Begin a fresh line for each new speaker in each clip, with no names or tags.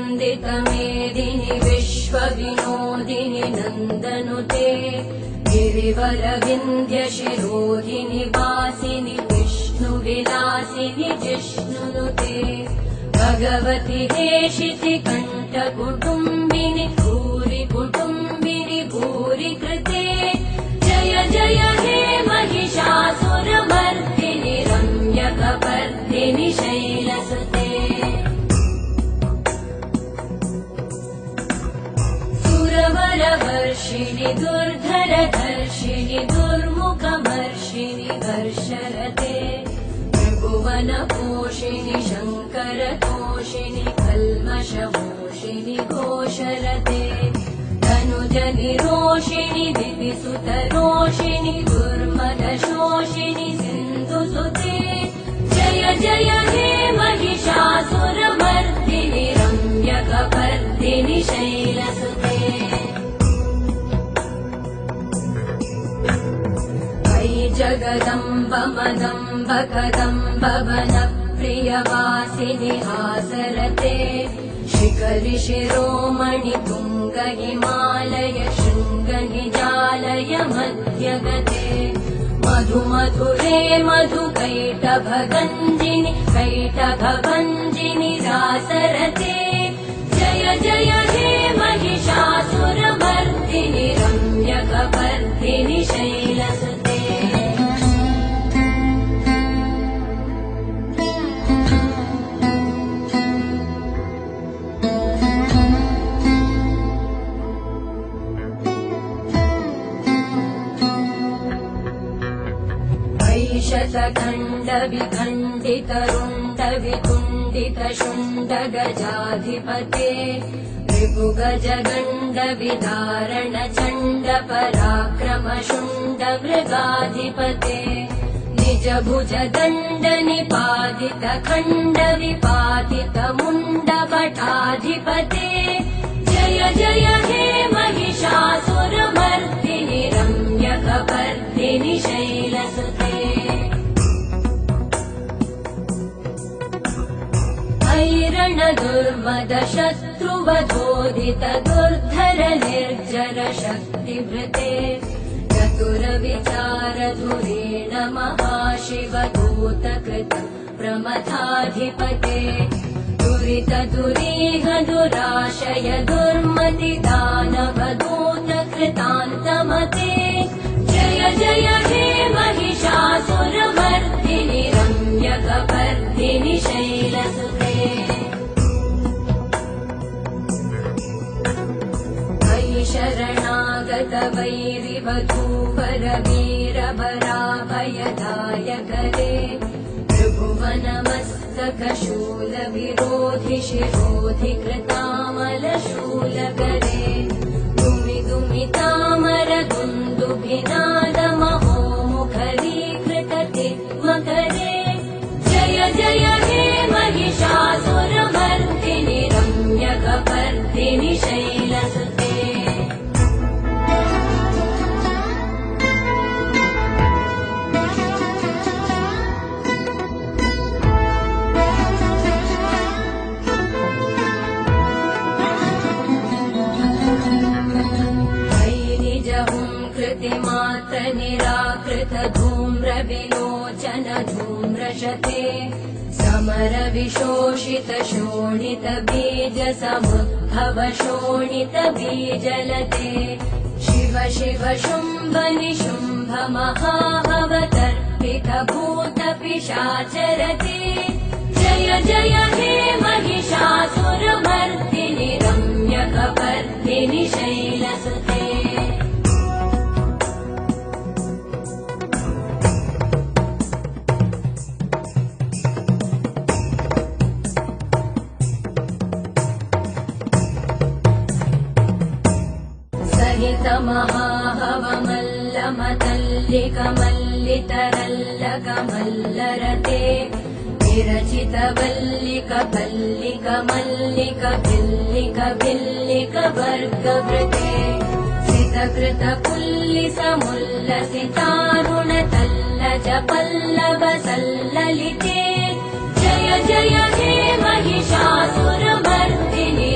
वन्दितमेदिनि विश्वविनोदिनि नन्दनुते गिरिवरविन्ध्यशिरोधिनि वासिनि विष्णुविलासिनि जिष्णुनुते भगवति हेशिति कण्ठकुटुम्बिनि भूरि कुटुम्बिनि भूरि कृते जय जय हे महिषासुरमर्दिनि रम्यकपर्दिनि शैलसुते सुरवरवर्षिणि दुर्धरधर्षिणि दुर्मुखमर्षिणि वर्षरते त्रिभुवनपोषिणि शङ्करतोषिणि कल्मषमोषिणि घोषरते धनुजनिरोषिणि दिविसुतरोषिणि दुर्मदशोषिणि सिन्धुसुते जय जय हे महिषासुरमर्दिनि रम्यकपर्दिनि शैलसुते जगदम्ब मदम्ब कदम्ब वनप्रियवासिनि हासरते शिखरि शिरोमणि तुङ्ग हिमालय शृङ्ग निजालय मध्यगते मधु मधुरे मधुकैटभगञ्जिनि कैटभभञ्जिनि रासरते जय जय हे महिषासुरमर्दिनि रम्यकपर्दिनि शैलसुते शतखण्डविखण्डितरुण्डवितुण्डितशुण्डगजाधिपते रिपुगजगण्डविदारण चण्ड पराक्रमशुण्डमृगाधिपते निजभुजदण्डनिपातितखण्डविपातितमुण्डभटाधिपते जय जय हे महिषासुरमर्दिनि रम्यकपर्दिनि शैलसुते ऐरण दुर्मद शत्रुवधोदित दुर्धर निर्जर शक्तिभृते चतुरविचार धुरेण महाशिवदूतकृत प्रमथाधिपते दुरित दुरीह दुराशय दुर्मति दानवदूत कृतान्तमते जय जय हे महिषासुरमर्दिनि रम्यकपर्दिनि शैलसुते शरणागत वैरिवधूवर वीरभराभयदायकरे त्रिभुवनमस्तकशूलविरोधि शिरोधि कृतामलशूलकरे दुमि दुमितामर दुन्दुभिनादमहोमुखरीकृतते मकरे जय जय हे महिषासुरमर्दिनि रम्यकपर्दिनि शैलसुते मात्र निराकृत धूम्र विलोचन धूम्रशते समर विशोषित शोणित बीज समुद्भव शोणित बीजलते शिव शिव शुम्भ निशुम्भ महाभवतर्पित भूत पिशाचरते जय जय हे महिषासुरमर्दिनि रम्यकपर्दिनि शैलसुते महाहवमल्लमतल्लिकमल्लितरल्लकमल्लरते विरचितवल्लिक पल्लिक मल्लिक भिल्लिक भिल्लिक वर्गवृते सितकृत पुल्लिसमुल्लसितारुण तल्लज पल्लव सल्ललिते जय जय हे महिषासुरमर्दिनि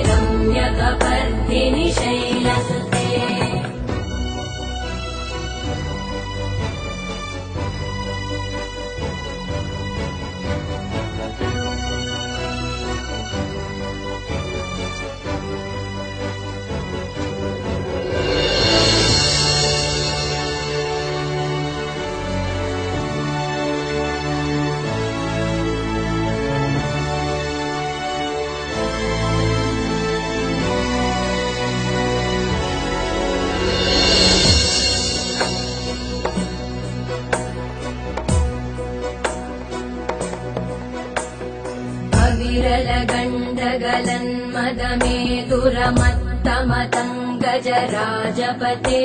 गजराजपते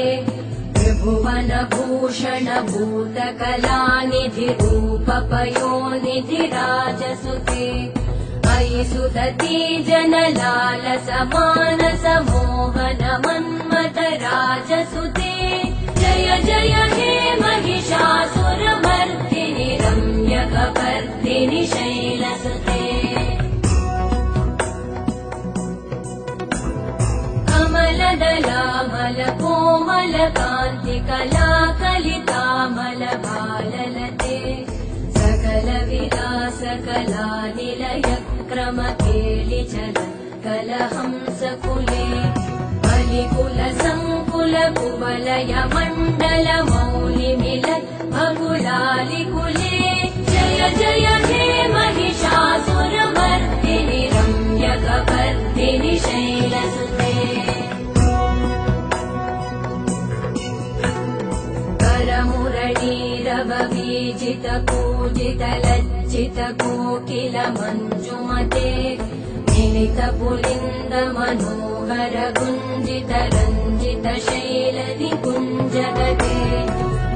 त्रिभुवनभूषण भूतकलानिधिरूपपयोनिधिराजसुते अयि सुदती जनलालस मानस मोहन मन्मथ राजसुते जय जय हे महिषासुरमर्दिनि रम्यकपर्दिनि शैलसुते कमलदलामल कोमल कान्ति कलाकलितामल भाललते सकल विलास कला निलय क्रम केलिचल कलहंस कुले बलिकुल संकुल कुवलय मण्डल मौलि मिलत् भगुलालि कुले जय जय हे महिषासुरमर्दिनि रम्यकपर्दिनि शैलसुते करमुरलीरववीजित पूजित लज्जित कोकिल मञ्जुमते मिलित पुलिन्द मनोहर गुञ्जित रञ्जित शैल निकुञ्जगते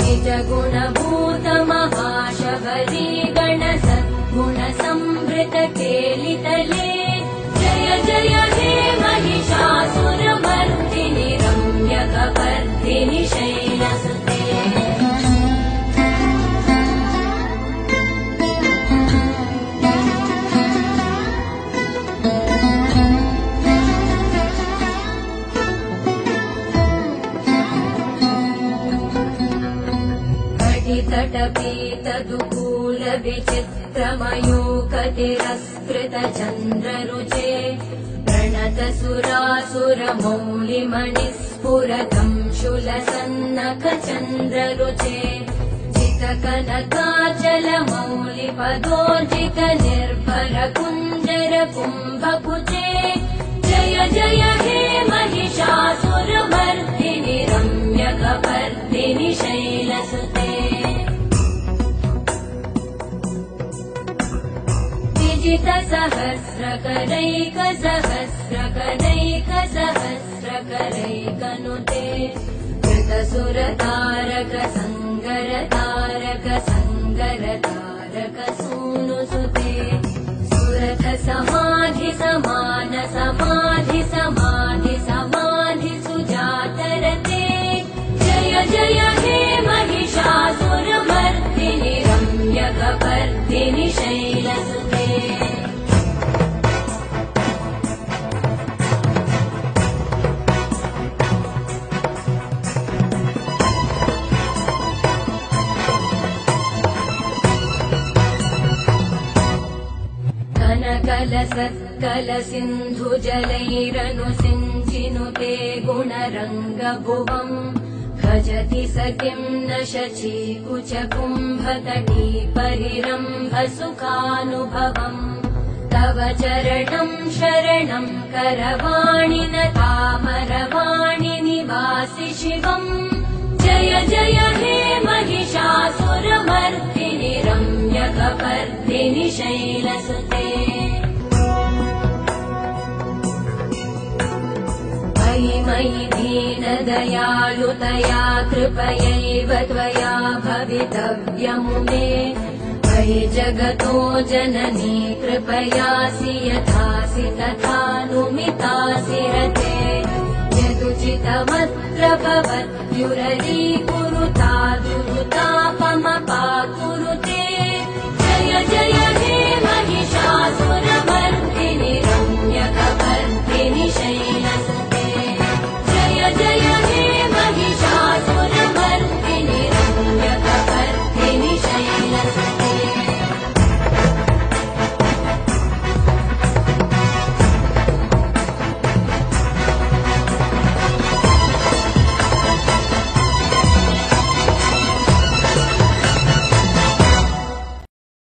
निज गुणभूत महाशबरी गण सद्गुण संवृत केलितले जय जय हे महिषासुरमर्दिनि रम्यकपर्दिनि शैलसुते तटपीतदुकूल विचित्रमयूकतिरस्कृत चन्द्ररुचे प्रणत सुरासुरमौलिमणिस्फुरतं शूलसन्नख चन्द्ररुचे जितकनकाचल मौलिपदोर्जित निर्भर कुञ्जर कुम्भकुचे जय जय हे महिषासुरमर्दिनि रम्यकपर्दिनि शैलसुते सहस्रकरैक सहस्रकरैक सहस्रकरैकनुते कृतसुरतारक संगरतारक संगरतारक सूनुसुते सुरथ समाधि समान समाधि समाधि समाधि सुजातरते जय जय हे महिषासुरमर्दिनि रम्यकपर्दिनि शैलसुते सत्कल सिन्धु जलैरनुसिञ्चिनुते गुणरङ्गभुवम् भजति स किं न शचीकुच कुम्भतटी परिरम्भ सुखानुभवम् तव चरणं शरणं करवाणि न तामरवाणि निवासि शिवम् जय जय हे महिषासुरमर्दिनि रम्यकपर्दिनि शैलसुते मयि दीनदयालुतया कृपयैव त्वया भवितव्यमुमे मयि जगतो जननी कृपयासि यथासि तथानुमितासि रते यदुचितमत्र भवत्युररीकुरुता दुरुतापमपा